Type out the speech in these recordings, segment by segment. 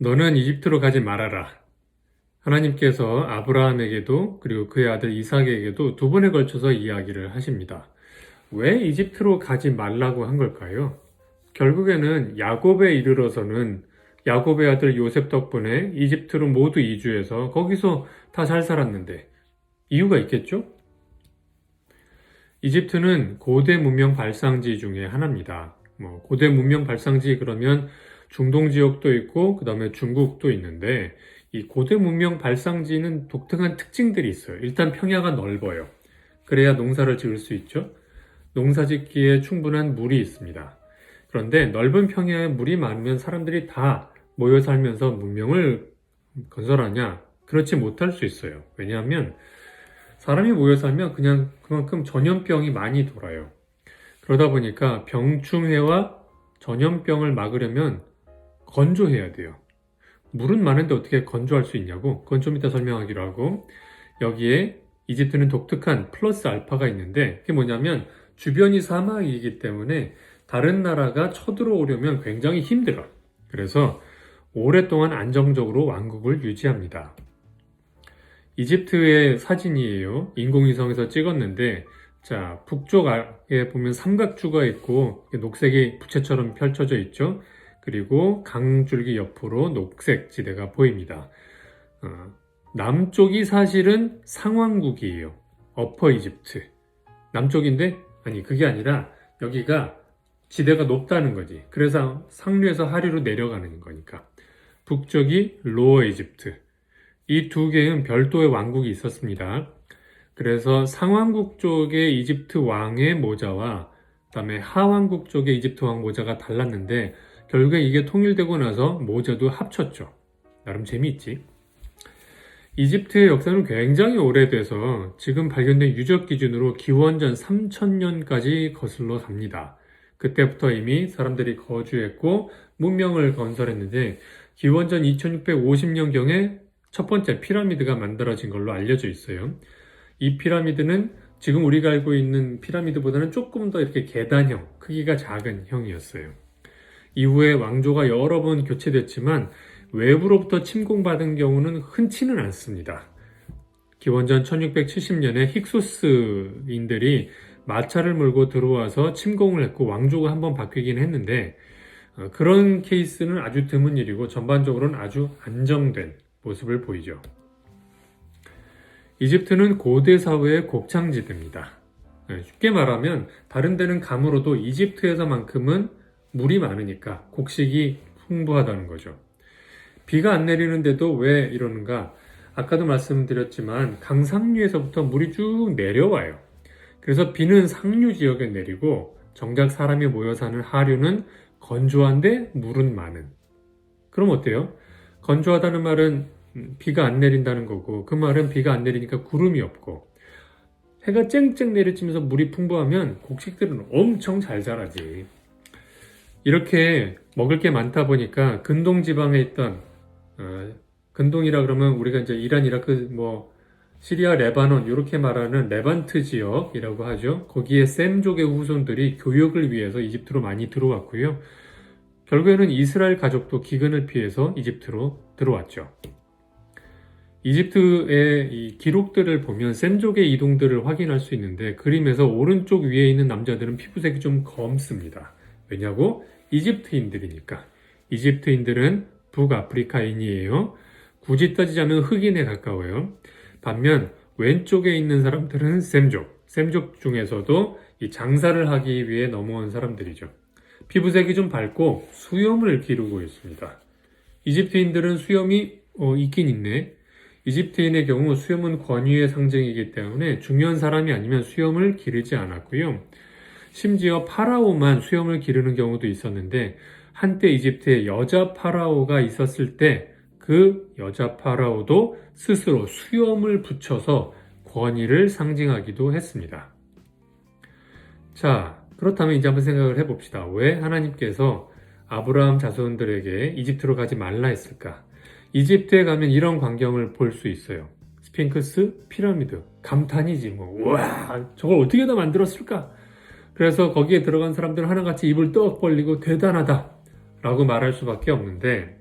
너는 이집트로 가지 말아라. 하나님께서 아브라함에게도 그리고 그의 아들 이삭에게도 두 번에 걸쳐서 이야기를 하십니다. 왜 이집트로 가지 말라고 한 걸까요? 결국에는 야곱에 이르러서는 야곱의 아들 요셉 덕분에 이집트로 모두 이주해서 거기서 다 잘 살았는데 이유가 있겠죠? 이집트는 고대 문명 발상지 중에 하나입니다. 고대 문명 발상지 그러면 중동 지역도 있고 그 다음에 중국도 있는데 이 고대 문명 발상지는 독특한 특징들이 있어요. 일단 평야가 넓어요. 그래야 농사를 지을 수 있죠. 농사 짓기에 충분한 물이 있습니다. 그런데 넓은 평야에 물이 많으면 사람들이 다 모여 살면서 문명을 건설하냐? 그렇지 못할 수 있어요. 왜냐하면 사람이 모여 살면 그냥 그만큼 전염병이 많이 돌아요. 그러다 보니까 병충해와 전염병을 막으려면 건조해야 돼요. 물은 많은데 어떻게 건조할 수 있냐고? 그건 좀 이따 설명하기로 하고, 여기에 이집트는 독특한 플러스 알파가 있는데 그게 뭐냐면 주변이 사막이기 때문에 다른 나라가 쳐들어오려면 굉장히 힘들어. 그래서 오랫동안 안정적으로 왕국을 유지합니다. 이집트의 사진이에요. 인공위성에서 찍었는데 자, 북쪽에 보면 삼각주가 있고 녹색이 부채처럼 펼쳐져 있죠. 그리고 강줄기 옆으로 녹색 지대가 보입니다. 남쪽이 사실은 상왕국이에요. 어퍼 이집트. 남쪽인데 아니 그게 아니라 여기가 지대가 높다는 거지. 그래서 상류에서 하류로 내려가는 거니까. 북쪽이 로어 이집트. 이 두 개는 별도의 왕국이 있었습니다. 그래서 상왕국 쪽의 이집트 왕의 모자와 그다음에 하왕국 쪽의 이집트 왕 모자가 달랐는데 결국에 이게 통일되고 나서 모자도 합쳤죠. 나름 재미있지. 이집트의 역사는 굉장히 오래돼서 지금 발견된 유적 기준으로 기원전 3000년까지 거슬러 갑니다. 그때부터 이미 사람들이 거주했고 문명을 건설했는데 기원전 2650년경에 첫 번째 피라미드가 만들어진 걸로 알려져 있어요. 이 피라미드는 지금 우리가 알고 있는 피라미드보다는 조금 더 이렇게 계단형, 크기가 작은 형이었어요. 이후에 왕조가 여러 번 교체됐지만 외부로부터 침공받은 경우는 흔치는 않습니다. 기원전 1670년에 힉소스인들이 마차를 몰고 들어와서 침공을 했고 왕조가 한번 바뀌긴 했는데 그런 케이스는 아주 드문 일이고 전반적으로는 아주 안정된 모습을 보이죠. 이집트는 고대 사회의 곱창지대입니다. 쉽게 말하면 다른 데는 가물어도 이집트에서만큼은 물이 많으니까 곡식이 풍부하다는 거죠. 비가 안 내리는데도 왜 이러는가? 아까도 말씀드렸지만 강상류에서부터 물이 쭉 내려와요. 그래서 비는 상류 지역에 내리고 정작 사람이 모여 사는 하류는 건조한데 물은 많은. 그럼 어때요? 건조하다는 말은 비가 안 내린다는 거고 그 말은 비가 안 내리니까 구름이 없고 해가 쨍쨍 내리치면서 물이 풍부하면 곡식들은 엄청 잘 자라지. 이렇게 먹을 게 많다 보니까 근동 지방에 있던 근동이라 그러면 우리가 이제 이란, 이라크, 시리아, 레바논 이렇게 말하는 레반트 지역이라고 하죠. 거기에 셈족의 후손들이 교역을 위해서 이집트로 많이 들어왔고요. 결국에는 이스라엘 가족도 기근을 피해서 이집트로 들어왔죠. 이집트의 이 기록들을 보면 셈족의 이동들을 확인할 수 있는데 그림에서 오른쪽 위에 있는 남자들은 피부색이 좀 검습니다. 왜냐고? 이집트인들이니까. 이집트인들은 북아프리카인이에요. 굳이 따지자면 흑인에 가까워요. 반면 왼쪽에 있는 사람들은 셈족 중에서도 이 장사를 하기 위해 넘어온 사람들이죠. 피부색이 좀 밝고 수염을 기르고 있습니다. 이집트인들은 수염이 있긴 있네. 이집트인의 경우 수염은 권위의 상징이기 때문에 중요한 사람이 아니면 수염을 기르지 않았고요. 심지어 파라오만 수염을 기르는 경우도 있었는데 한때 이집트에 여자 파라오가 있었을 때 그 여자 파라오도 스스로 수염을 붙여서 권위를 상징하기도 했습니다. 자, 그렇다면 이제 한번 생각을 해봅시다. 왜 하나님께서 아브라함 자손들에게 이집트로 가지 말라 했을까? 이집트에 가면 이런 광경을 볼 수 있어요. 스핑크스, 피라미드, 감탄이지 우와, 저걸 어떻게 다 만들었을까? 그래서 거기에 들어간 사람들은 하나같이 입을 떡 벌리고 대단하다 라고 말할 수밖에 없는데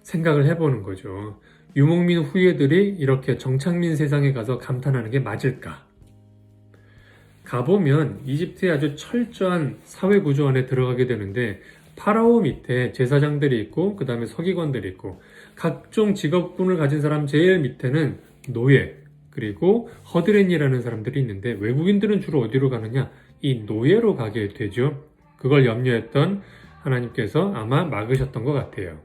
생각을 해보는 거죠. 유목민 후예들이 이렇게 정착민 세상에 가서 감탄하는 게 맞을까? 가보면 이집트의 아주 철저한 사회 구조 안에 들어가게 되는데 파라오 밑에 제사장들이 있고 그 다음에 서기관들이 있고 각종 직업군을 가진 사람 제일 밑에는 노예 그리고 허드렛이라는 사람들이 있는데 외국인들은 주로 어디로 가느냐? 이 노예로 가게 되죠. 그걸 염려했던 하나님께서 아마 막으셨던 것 같아요.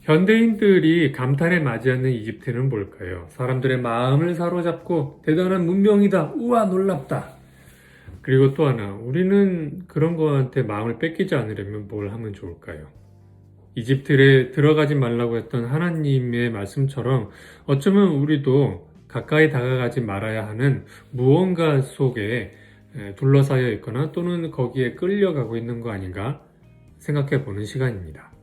현대인들이 감탄에 맞이하는 이집트는 뭘까요? 사람들의 마음을 사로잡고 대단한 문명이다. 우와 놀랍다. 그리고 또 하나 우리는 그런 거한테 마음을 뺏기지 않으려면 뭘 하면 좋을까요? 이집트에 들어가지 말라고 했던 하나님의 말씀처럼 어쩌면 우리도 가까이 다가가지 말아야 하는 무언가 속에 둘러싸여 있거나 또는 거기에 끌려가고 있는 거 아닌가 생각해 보는 시간입니다.